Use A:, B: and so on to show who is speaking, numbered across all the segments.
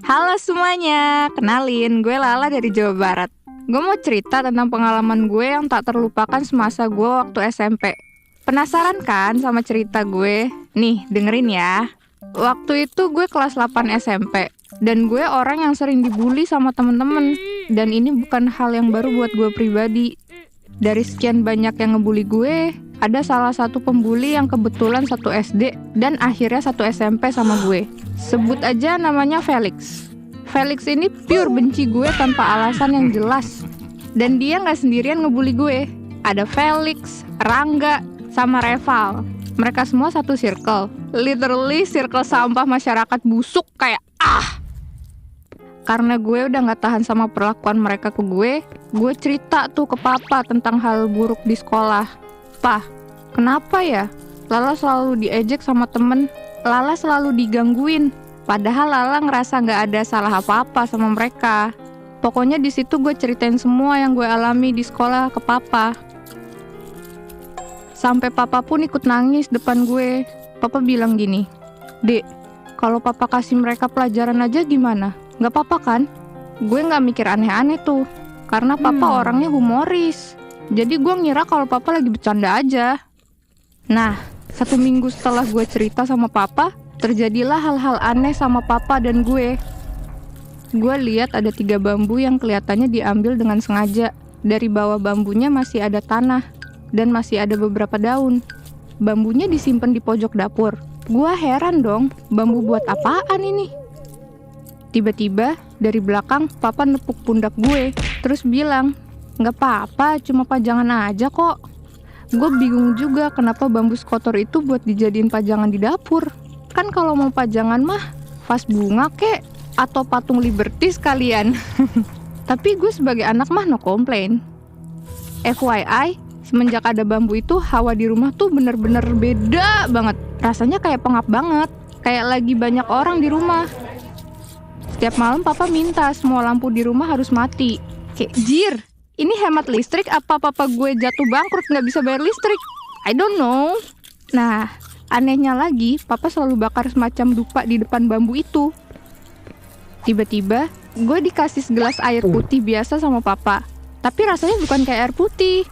A: Halo semuanya, kenalin gue Lala dari Jawa Barat. Gue mau cerita tentang pengalaman gue yang tak terlupakan semasa gue waktu SMP. Penasaran kan sama cerita gue? Nih, dengerin ya. Waktu itu gue kelas 8 SMP, dan gue orang yang sering dibully sama temen-temen. Dan ini bukan hal yang baru buat gue pribadi. Dari sekian banyak yang ngebully gue, ada salah satu pembuli yang kebetulan satu SD dan akhirnya satu SMP sama gue. Sebut aja namanya Felix. Felix ini pure benci gue tanpa alasan yang jelas. Dan dia gak sendirian ngebully gue. Ada Felix, Rangga, sama Reval. Mereka semua satu circle. Literally circle sampah masyarakat busuk kayak Karena gue udah gak tahan sama perlakuan mereka ke gue cerita tuh ke papa tentang hal buruk di sekolah. "Pah, kenapa ya? Lala selalu diejek sama temen, Lala selalu digangguin. Padahal Lala ngerasa gak ada salah apa-apa sama mereka." Pokoknya di situ gue ceritain semua yang gue alami di sekolah ke papa. Sampai papa pun ikut nangis depan gue. Papa bilang gini, "Dek, kalau papa kasih mereka pelajaran aja gimana? Gak apa-apa kan?" Gue gak mikir aneh-aneh tuh, karena papa orangnya humoris. Jadi gue ngira kalau papa lagi bercanda aja. Nah, 1 minggu setelah gue cerita sama papa, terjadilah hal-hal aneh sama papa dan gue. Gue lihat ada 3 bambu yang kelihatannya diambil dengan sengaja. Dari bawah bambunya masih ada tanah, dan masih ada beberapa daun. Bambunya disimpan di pojok dapur. Gue heran dong, bambu buat apaan ini? Tiba-tiba dari belakang papa nepuk pundak gue, terus bilang, "Gak apa-apa, cuma pajangan aja kok." Gue bingung juga kenapa bambu skotor itu buat dijadiin pajangan di dapur. Kan kalau mau pajangan mah vas bunga kek, atau patung Liberty sekalian. Tapi gue sebagai anak mah no komplain. FYI, semenjak ada bambu itu, hawa di rumah tuh bener-bener beda banget. Rasanya kayak pengap banget, kayak lagi banyak orang di rumah. Setiap malam papa minta semua lampu di rumah harus mati. Kayak, jir, ini hemat listrik apa papa gue jatuh bangkrut gak bisa bayar listrik? I don't know. Nah, anehnya lagi, papa selalu bakar semacam dupa di depan bambu itu. Tiba-tiba, gue dikasih segelas air putih biasa sama papa. Tapi rasanya bukan kayak air putih.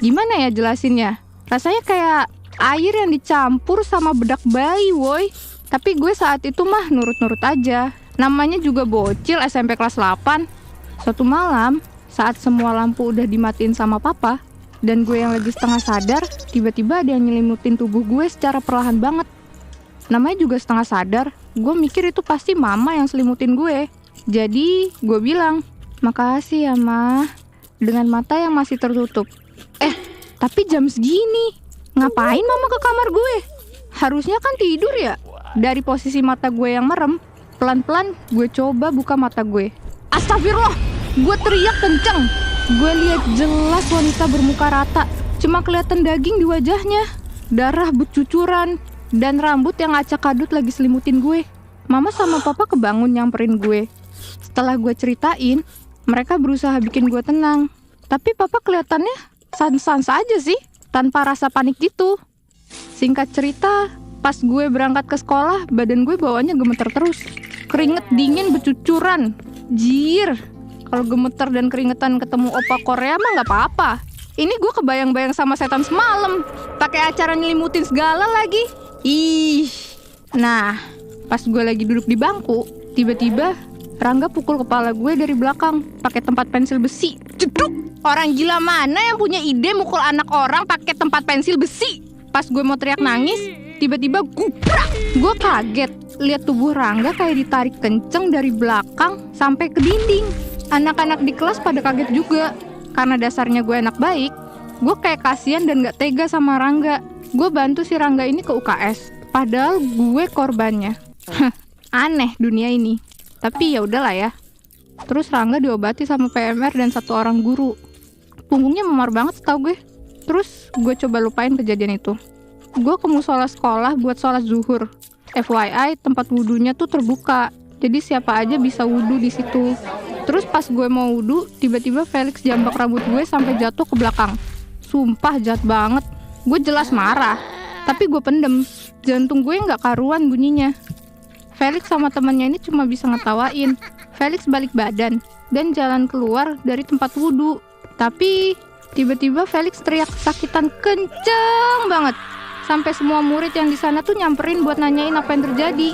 A: Gimana ya jelasinnya? Rasanya kayak air yang dicampur sama bedak bayi, woy. Tapi gue saat itu mah nurut-nurut aja. Namanya juga bocil SMP kelas 8. Suatu malam, saat semua lampu udah dimatiin sama papa, dan gue yang lagi setengah sadar, tiba-tiba ada yang nyelimutin tubuh gue secara perlahan banget. Namanya juga setengah sadar, gue mikir itu pasti mama yang selimutin gue. Jadi, gue bilang, "Makasih ya, Ma," dengan mata yang masih tertutup. Tapi jam segini, ngapain mama ke kamar gue? Harusnya kan tidur ya? Dari posisi mata gue yang merem, pelan-pelan gue coba buka mata gue. Astagfirullah! Gue teriak kenceng. Gue lihat jelas wanita bermuka rata, cuma kelihatan daging di wajahnya, darah bercucuran, dan rambut yang acak kadut lagi selimutin gue. Mama sama papa kebangun nyamperin gue. Setelah gue ceritain, mereka berusaha bikin gue tenang. Tapi papa kelihatannya sans-sans aja sih, tanpa rasa panik gitu. Singkat cerita, pas gue berangkat ke sekolah, badan gue bawaannya gemeter terus. Keringet dingin bercucuran. Jir, kalau gemeter dan keringetan ketemu opa Korea mah gak apa-apa. Ini gue kebayang-bayang sama setan semalam, pakai acara nyelimutin segala lagi. Ih. Nah, pas gue lagi duduk di bangku, tiba-tiba Rangga pukul kepala gue dari belakang pakai tempat pensil besi. Jeduk! Orang gila mana yang punya ide mukul anak orang pakai tempat pensil besi? Pas gue mau teriak nangis, tiba-tiba gubrak. Gue kaget lihat tubuh Rangga kayak ditarik kenceng dari belakang sampai ke dinding. Anak-anak di kelas pada kaget juga. Karena dasarnya gue anak baik, gue kayak kasihan dan gak tega sama Rangga. Gue bantu si Rangga ini ke UKS, padahal gue korbannya. Aneh dunia ini. Tapi ya udahlah ya. Terus Rangga diobati sama PMR dan 1 orang guru. Punggungnya memar banget setahu gue. Terus gue coba lupain kejadian itu. Gue ke musola sekolah buat sholat zuhur. FYI, tempat wudhunya tuh terbuka. Jadi siapa aja bisa wudhu di situ. Terus pas gue mau wudhu, tiba-tiba Felix jambak rambut gue sampai jatuh ke belakang. Sumpah jahat banget. Gue jelas marah, tapi gue pendem. Jantung gue nggak karuan bunyinya. Felix sama temannya ini cuma bisa ngetawain. Felix balik badan dan jalan keluar dari tempat wudhu. Tapi tiba-tiba Felix teriak kesakitan kenceng banget. Sampai semua murid yang di sana tuh nyamperin buat nanyain apa yang terjadi.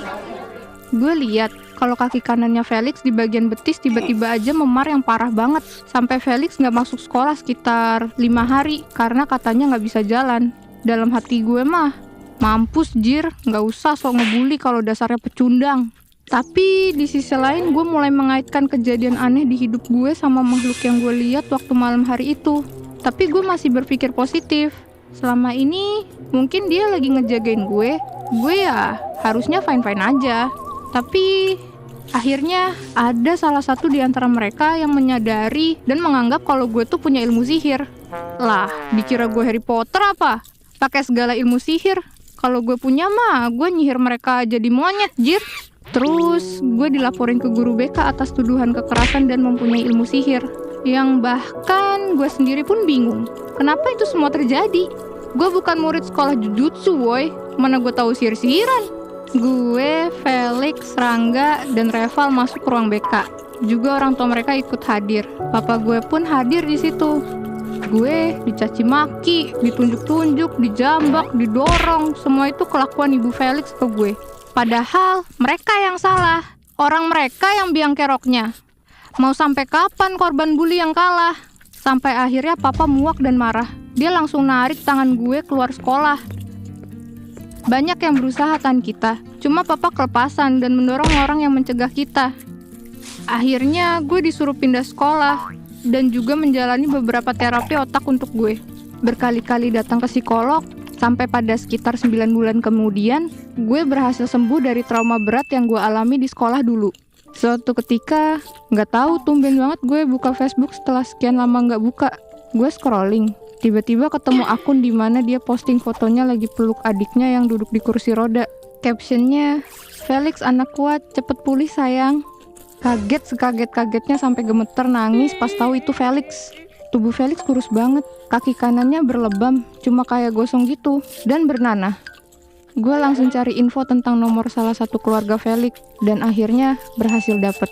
A: Gue lihat kalau kaki kanannya Felix di bagian betis tiba-tiba aja memar yang parah banget. Sampai Felix nggak masuk sekolah sekitar 5 hari karena katanya nggak bisa jalan. Dalam hati gue mah, mampus jir, nggak usah sok ngebully kalau dasarnya pecundang. Tapi di sisi lain gue mulai mengaitkan kejadian aneh di hidup gue sama makhluk yang gue lihat waktu malam hari itu. Tapi gue masih berpikir positif. Selama ini mungkin dia lagi ngejagain gue ya harusnya fine-fine aja. Tapi akhirnya ada salah satu di antara mereka yang menyadari dan menganggap kalau gue tuh punya ilmu sihir. Lah, dikira gue Harry Potter apa? Pakai segala ilmu sihir. Kalau gue punya mah, gue nyihir mereka jadi monyet, jir. Terus gue dilaporin ke guru BK atas tuduhan kekerasan dan mempunyai ilmu sihir. Yang bahkan gue sendiri pun bingung, kenapa itu semua terjadi? Gue bukan murid sekolah jujutsu, woy. Mana gue tahu sihir-sihiran. Gue, Felix, Rangga, dan Reval masuk ke ruang BK. Juga orang tua mereka ikut hadir. Papa gue pun hadir di situ. Gue dicaci maki, ditunjuk-tunjuk, dijambak, didorong. Semua itu kelakuan ibu Felix ke gue. Padahal mereka yang salah. Orang mereka yang biang keroknya. Mau sampai kapan korban bully yang kalah? Sampai akhirnya papa muak dan marah. Dia langsung narik tangan gue keluar sekolah. Banyak yang berusaha tahan kita. Cuma papa kelepasan dan mendorong orang yang mencegah kita. Akhirnya gue disuruh pindah sekolah. Dan juga menjalani beberapa terapi otak untuk gue. Berkali-kali datang ke psikolog. Sampai pada sekitar 9 bulan kemudian, gue berhasil sembuh dari trauma berat yang gue alami di sekolah dulu. Suatu ketika, nggak tahu tumben banget gue buka Facebook setelah sekian lama nggak buka. Gue scrolling, tiba-tiba ketemu akun di mana dia posting fotonya lagi peluk adiknya yang duduk di kursi roda. Captionnya, "Felix anak kuat, cepet pulih sayang." Kaget sekaget-kagetnya sampai gemeter nangis pas tahu itu Felix. Tubuh Felix kurus banget, kaki kanannya berlebam, cuma kayak gosong gitu, dan bernanah. Gue langsung cari info tentang nomor salah satu keluarga Felix, dan akhirnya berhasil dapet.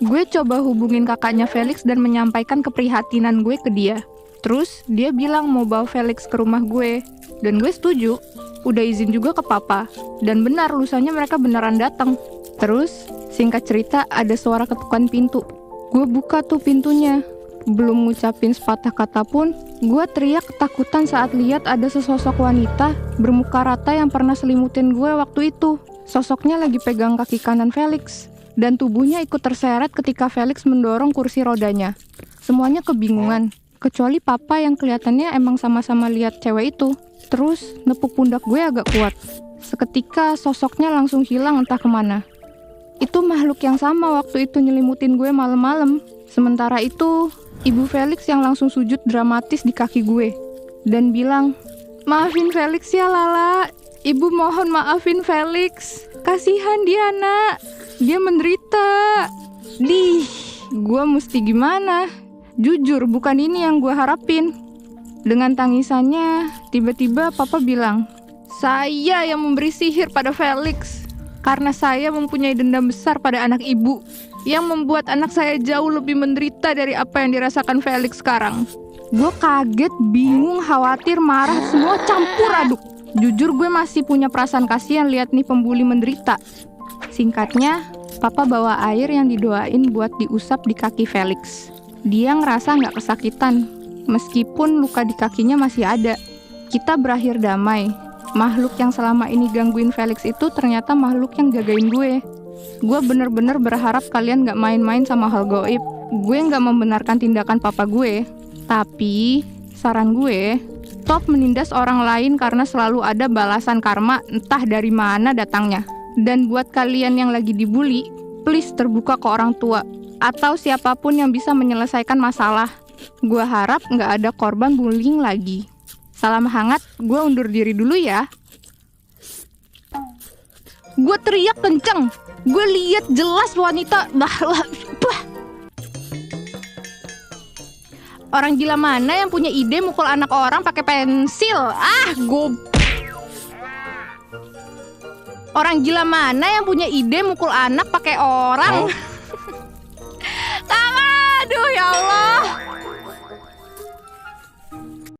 A: Gue coba hubungin kakaknya Felix dan menyampaikan keprihatinan gue ke dia. Terus dia bilang mau bawa Felix ke rumah gue, dan gue setuju. Udah izin juga ke papa, dan benar lusanya mereka beneran datang. Terus, singkat cerita ada suara ketukan pintu. Gue buka tuh pintunya. Belum ngucapin sepatah kata pun, gue teriak ketakutan saat lihat ada sesosok wanita bermuka rata yang pernah selimutin gue waktu itu. Sosoknya lagi pegang kaki kanan Felix, dan tubuhnya ikut terseret ketika Felix mendorong kursi rodanya. Semuanya kebingungan, kecuali papa yang kelihatannya emang sama-sama lihat cewek itu. Terus nepuk pundak gue agak kuat. Seketika sosoknya langsung hilang entah kemana. Itu makhluk yang sama waktu itu nyelimutin gue malam-malam. Sementara itu, Ibu Felix yang langsung sujud dramatis di kaki gue dan bilang, "Maafin Felix ya Lala, Ibu mohon maafin Felix, kasihan dia nak, dia menderita." Gue mesti gimana? Jujur bukan ini yang gue harapin. Dengan tangisannya, tiba-tiba papa bilang, "Saya yang memberi sihir pada Felix, karena saya mempunyai dendam besar pada anak ibu, yang membuat anak saya jauh lebih menderita dari apa yang dirasakan Felix sekarang." Gue kaget, bingung, khawatir, marah, semua campur aduk. Jujur gue masih punya perasaan kasihan lihat nih pembuli menderita. Singkatnya, papa bawa air yang didoain buat diusap di kaki Felix. Dia ngerasa gak kesakitan, meskipun luka di kakinya masih ada. Kita berakhir damai. Makhluk yang selama ini gangguin Felix itu ternyata makhluk yang jagain gue. Gue bener-bener berharap kalian gak main-main sama hal gaib. Gue gak membenarkan tindakan papa gue. Tapi, saran gue, stop menindas orang lain karena selalu ada balasan karma entah dari mana datangnya. Dan buat kalian yang lagi dibully, please terbuka ke orang tua atau siapapun yang bisa menyelesaikan masalah. Gue harap gak ada korban bullying lagi. Salam hangat, gue undur diri dulu ya. Gue teriak kenceng. Gue lihat jelas wanita. Orang gila mana yang punya ide mukul anak orang pakai pensil? Orang gila mana yang punya ide mukul anak pakai orang?